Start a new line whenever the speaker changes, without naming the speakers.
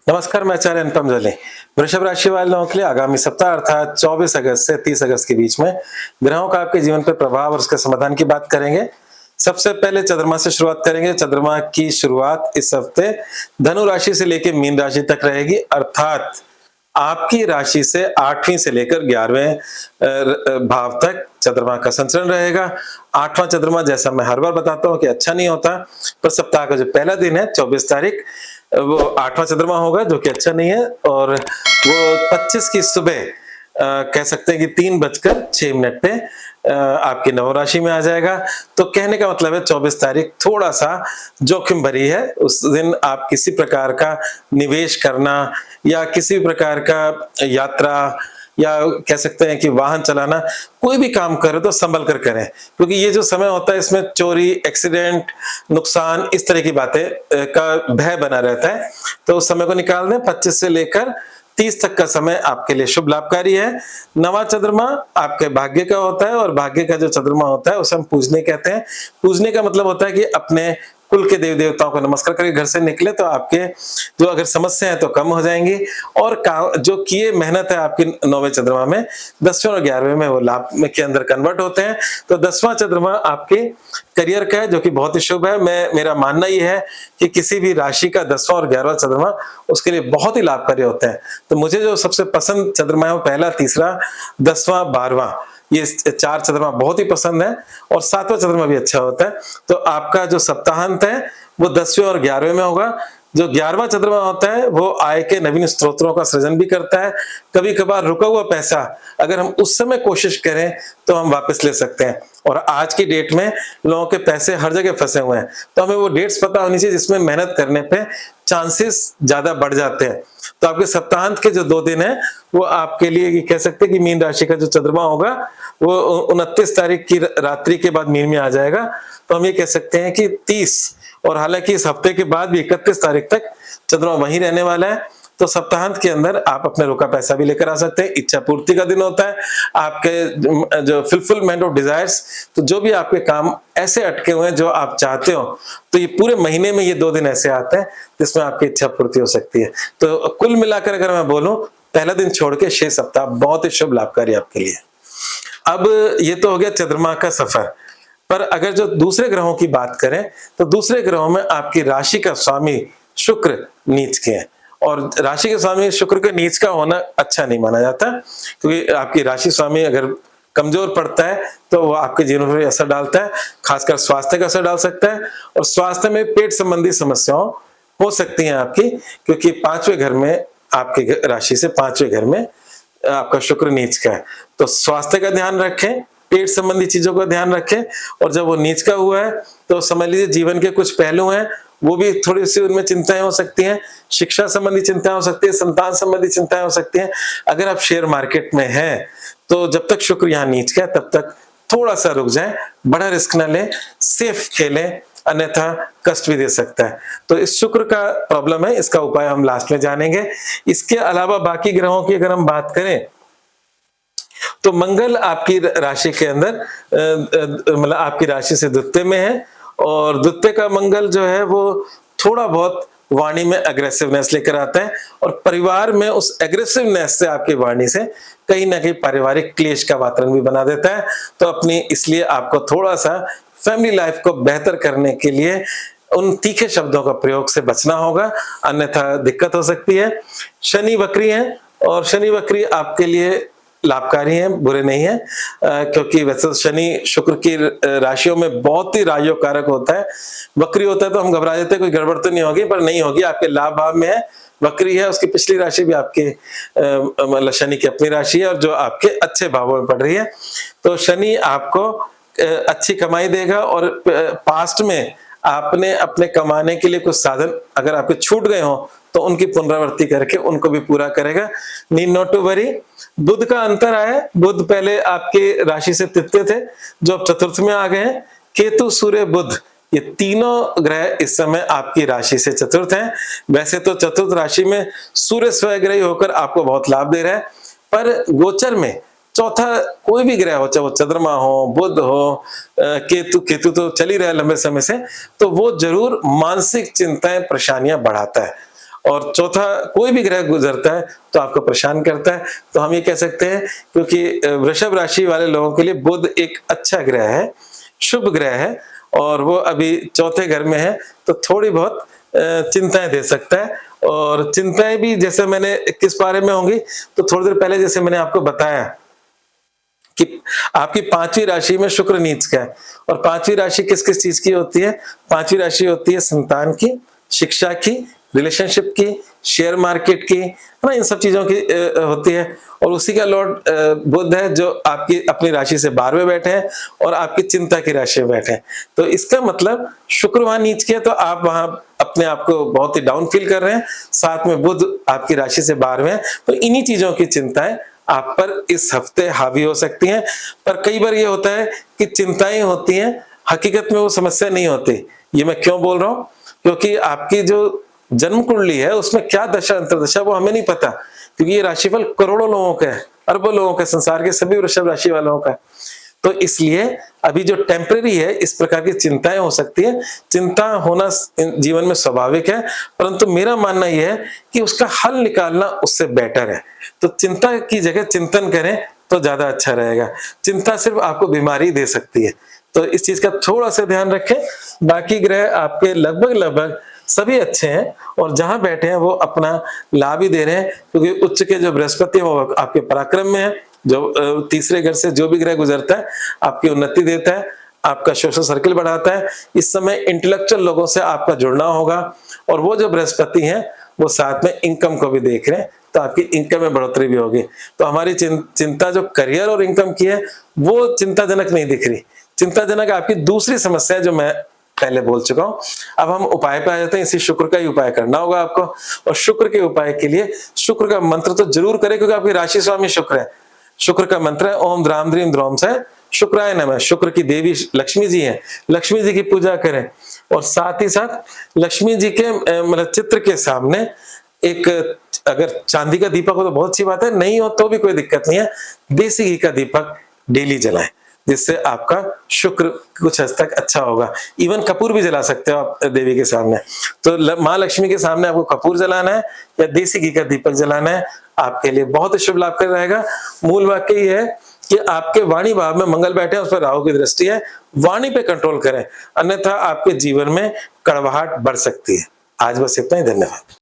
नमस्कार, मैं आचार्य अनुपम जली। वृषभ राशि वाले लोगों के लिए आगामी सप्ताह अर्थात 24 अगस्त से 30 अगस्त के बीच में ग्रहों का आपके जीवन पर प्रभाव और उसके समाधान की बात करेंगे। सबसे पहले चंद्रमा से शुरुआत करेंगे। चंद्रमा की शुरुआत इस हफ्ते धनु राशि से लेकर मीन राशि तक रहेगी, अर्थात आपकी राशि से 8वीं से लेकर 11वें भाव तक चंद्रमा का संचरण रहेगा। 8वां चंद्रमा, जैसा मैं हर बार बताता हूं कि अच्छा नहीं होता, पर सप्ताह का जो पहला दिन है 24 तारीख, वो 8वां चंद्रमा होगा जो कि अच्छा नहीं है, और वो 25 की सुबह कह सकते हैं कि 3:06 पे आपकी नव राशि में आ जाएगा। तो कहने का मतलब है 24 तारीख थोड़ा सा जोखिम भरी है। उस दिन आप किसी प्रकार का निवेश करना या किसी प्रकार का यात्रा या कह सकते हैं कि वाहन चलाना, कोई भी काम करें तो संभल कर करें, क्योंकि ये जो समय होता है इसमें चोरी, एक्सीडेंट, नुकसान, इस तरह की बातें का भय बना रहता है। तो उस समय को निकाल दें। 25 से लेकर 30 तक का समय आपके लिए शुभ लाभकारी है। नवा चंद्रमा आपके भाग्य का होता है, और भाग्य का जो चंद्रमा होता है उसे हम पूजने कहते हैं। पूजने का मतलब होता है कि अपने कुल के देवी देवताओं को नमस्कार करके घर से निकले तो आपके जो अगर समस्या है तो कम हो जाएंगी, और जो किए मेहनत है आपकी 9वें चंद्रमा में, 10वें और 11वें में वो लाभ में के अंदर कन्वर्ट होते हैं। तो 10वां चंद्रमा आपके करियर का है, जो कि बहुत ही शुभ है। मेरा मानना ये है कि किसी भी राशि का 10वां और 11वां चंद्रमा उसके लिए बहुत ही लाभकारी होते हैं। तो मुझे जो सबसे पसंद चंद्रमा है वो पहला, तीसरा, 10वां, 12वां, ये 4 चंद्रमा बहुत ही पसंद है, और 7वां चंद्रमा भी अच्छा होता है। तो आपका जो सप्ताहांत है वो 10वें और 11वें में होगा। जो 11वां चंद्रमा होता है वो आय के नवीन स्रोतों का सृजन भी करता है। कभी कभार रुका हुआ पैसा अगर हम उस समय कोशिश करें तो हम वापस ले सकते हैं, और आज की डेट में लोगों के पैसे हर जगह फंसे हुए हैं, तो हमें वो डेट्स पता होनी चाहिए जिसमें मेहनत करने पे चांसेस ज्यादा बढ़ जाते हैं। तो आपके सप्ताहांत के जो 2 दिन है वो आपके लिए कह सकते हैं कि मीन राशि का जो चंद्रमा होगा वो 29 तारीख की रात्रि के बाद मीन में आ जाएगा। तो हम ये कह सकते हैं कि 30, और हालांकि इस हफ्ते के बाद भी 31 तारीख तक चंद्रमा वहीं रहने वाला है। तो सप्ताहांत के अंदर आप अपने रुका पैसा भी लेकर आ सकते हैं। इच्छा पूर्ति का दिन होता है, आपके जो फुलफिलमेंट ऑफ डिजायर्स, तो जो भी आपके काम ऐसे अटके हुए हैं जो आप चाहते हो, तो ये पूरे महीने में ये 2 दिन ऐसे आते हैं जिसमें आपकी इच्छा पूर्ति हो सकती है। तो कुल मिलाकर अगर मैं बोलूं, पहला दिन छोड़ के 6 सप्ताह बहुत ही शुभ लाभकारी आपके लिए। अब ये तो हो गया चंद्रमा का सफर, पर अगर जो दूसरे ग्रहों की बात करें तो दूसरे ग्रहों में आपकी राशि का स्वामी शुक्र नीच के हैं, और राशि के स्वामी शुक्र के नीच का होना अच्छा नहीं माना जाता, क्योंकि आपकी राशि स्वामी अगर कमजोर पड़ता है तो वो आपके जीवन पर असर डालता है, खासकर स्वास्थ्य का असर डाल सकता है, और स्वास्थ्य में पेट संबंधी समस्याओं हो सकती हैं आपकी, क्योंकि 5वें घर में, आपके राशि से 5वें घर में आपका शुक्र नीच का है। तो स्वास्थ्य का ध्यान रखें, पेट संबंधी चीजों का ध्यान रखें, और जब वो नीच का हुआ है तो समझ लीजिए जीवन के कुछ पहलू हैं वो भी थोड़ी सी उनमें चिंताएं हो सकती हैं। शिक्षा संबंधी चिंताएं हो सकती है, संतान संबंधी चिंताएं हो सकती हैं। अगर आप शेयर मार्केट में हैं तो जब तक शुक्र यहाँ नीच का है तब तक थोड़ा सा रुक जाए, बड़ा रिस्क न लें, सेफ खेलें, अन्यथा कष्ट भी दे सकता है। तो इस शुक्र का प्रॉब्लम है, इसका उपाय हम लास्ट में जानेंगे। इसके अलावा बाकी ग्रहों की अगर हम बात करें तो मंगल आपकी राशि के अंदर मतलब आपकी राशि से द्वितीय में है, और द्वितीय का मंगल जो है वो थोड़ा बहुत वाणी में अग्रेसिवनेस लेकर आता है, और परिवार में उस एग्रेसिवनेस से, आपकी वाणी से कहीं ना कहीं पारिवारिक क्लेश का वातावरण भी बना देता है। तो अपनी इसलिए आपको थोड़ा सा फैमिली लाइफ को बेहतर करने के लिए उन तीखे शब्दों का प्रयोग से बचना होगा, अन्यथा दिक्कत हो सकती है। शनि वक्री है, और शनि वक्री आपके लिए लाभकारी हैं, बुरे नहीं है, क्योंकि वैसे शनि शुक्र की राशियों में बहुत ही राजयोग कारक होता है। वक्री होता है तो हम घबरा जाते हैं कोई गड़बड़ तो नहीं होगी, पर नहीं होगी, आपके लाभ भाव में है। वक्री है, उसकी पिछली राशि भी आपके मतलब शनि की अपनी राशि है, और जो आपके अच्छे भावों में पड़ रही है। तो शनि आपको अच्छी कमाई देगा, और पास्ट में आपने अपने कमाने के लिए कुछ साधन अगर आपके छूट गए हो तो उनकी पुनरावृत्ति करके उनको भी पूरा करेगा। Need not to worry. Budh का अंतर आया, बुध पहले आपके राशि से तृतीय थे, जो अब चतुर्थ में आ गए हैं। केतु, सूर्य, बुध, ये तीनों ग्रह इस समय आपकी राशि से चतुर्थ हैं। वैसे तो चतुर्थ राशि में सूर्य स्वग्रही होकर आपको बहुत लाभ दे रहा है, पर गोचर में चौथा कोई भी ग्रह हो, चाहे वो चंद्रमा हो, बुध हो, केतु तो चल ही रहा है लंबे समय से, तो वो जरूर मानसिक चिंताएं, परेशानियां बढ़ाता है। और चौथा कोई भी ग्रह गुजरता है तो आपको परेशान करता है। तो हम ये कह सकते हैं क्योंकि वृषभ राशि वाले लोगों के लिए बुध एक अच्छा ग्रह है, शुभ ग्रह है, और वो अभी चौथे घर में है, तो थोड़ी बहुत चिंताएं दे सकता है। और चिंताएं भी जैसे मैंने किस बारे में होंगी, तो थोड़ी देर पहले जैसे मैंने आपको बताया कि आपकी 5वीं राशि में शुक्र नीच का है, और 5वीं राशि किस किस चीज की होती है? 5वीं राशि होती है संतान की, शिक्षा की, रिलेशनशिप की, शेयर मार्केट की, है ना, इन सब चीजों की होती है। और उसी का लॉर्ड बुध है जो आपकी अपनी राशि से 12वें बैठे हैं और आपकी चिंता की राशि में बैठे हैं। तो इसका मतलब शुक्र वहां नीच किया तो आप वहां अपने आप को बहुत ही डाउन फील कर रहे हैं, साथ में बुध आपकी राशि से 12वें हैं, तो इन्हीं चीजों की चिंताएं आप पर इस हफ्ते हावी हो सकती हैं। पर कई बार ये होता है कि चिंताएं होती हैं, हकीकत में वो समस्या नहीं होती। ये मैं क्यों बोल रहा हूं? क्योंकि आपकी जो जन्म कुंडली है उसमें क्या दशा अंतर्दशा वो हमें नहीं पता, क्योंकि ये राशिफल करोड़ों लोगों का है, अरबों लोगों का, संसार के सभी वृषभ राशि वालों का। तो इसलिए अभी जो टेम्परेरी है, इस प्रकार की चिंताएं हो सकती है। चिंता होना जीवन में स्वाभाविक है, परंतु मेरा मानना यह है कि उसका हल निकालना उससे बेटर है। तो चिंता की जगह चिंतन करें तो ज्यादा अच्छा रहेगा। चिंता सिर्फ आपको बीमारी दे सकती है, तो इस चीज का थोड़ा सा ध्यान रखें। बाकी ग्रह आपके लगभग सभी अच्छे हैं, और जहां बैठे हैं वो अपना लाभ ही दे रहे हैं, क्योंकि उच्च के जो बृहस्पति है वो आपके पराक्रम में है। जो तीसरे घर से जो भी ग्रह गुजरता है आपकी उन्नति देता है, आपका सोशल सर्किल बढ़ाता है। इस समय इंटेलेक्चुअल लोगों से आपका जुड़ना होगा, और वो जो बृहस्पति हैं वो साथ में इनकम को भी देख रहे हैं, तो आपकी इनकम में बढ़ोतरी भी होगी। तो हमारी चिंता जो करियर और इनकम की है वो चिंताजनक नहीं दिख रही। चिंताजनक आपकी दूसरी समस्या जो मैं पहले बोल चुका हूं। अब हम उपाय पे आ जाते हैं। इसी शुक्र का ही उपाय करना होगा आपको, और शुक्र के उपाय के लिए शुक्र का मंत्र तो जरूर करें, क्योंकि आपकी राशि स्वामी शुक्र है। शुक्र का मंत्र है ओम द्राम द्रीम द्रोम से शुक्राय नमः। शुक्र की देवी लक्ष्मी जी हैं, लक्ष्मी जी की पूजा करें, और साथ ही साथ लक्ष्मी जी के मतलब चित्र के सामने एक, अगर चांदी का दीपक हो तो बहुत अच्छी बात है, नहीं हो तो भी कोई दिक्कत नहीं है, देसी घी का दीपक डेली जलाएं, जिससे आपका शुक्र कुछ हद तक अच्छा होगा। इवन कपूर भी जला सकते हो आप देवी के सामने। तो माँ लक्ष्मी के सामने आपको कपूर जलाना है या देसी घी का दीपक जलाना है, आपके लिए बहुत ही शुभ लाभकारी रहेगा। मूल वाक्य ये है कि आपके वाणी भाव में मंगल बैठे हैं, उस पर राहु की दृष्टि है, वाणी पे कंट्रोल करें, अन्यथा आपके जीवन में कड़वाहट बढ़ सकती है। आज बस इतना ही, धन्यवाद।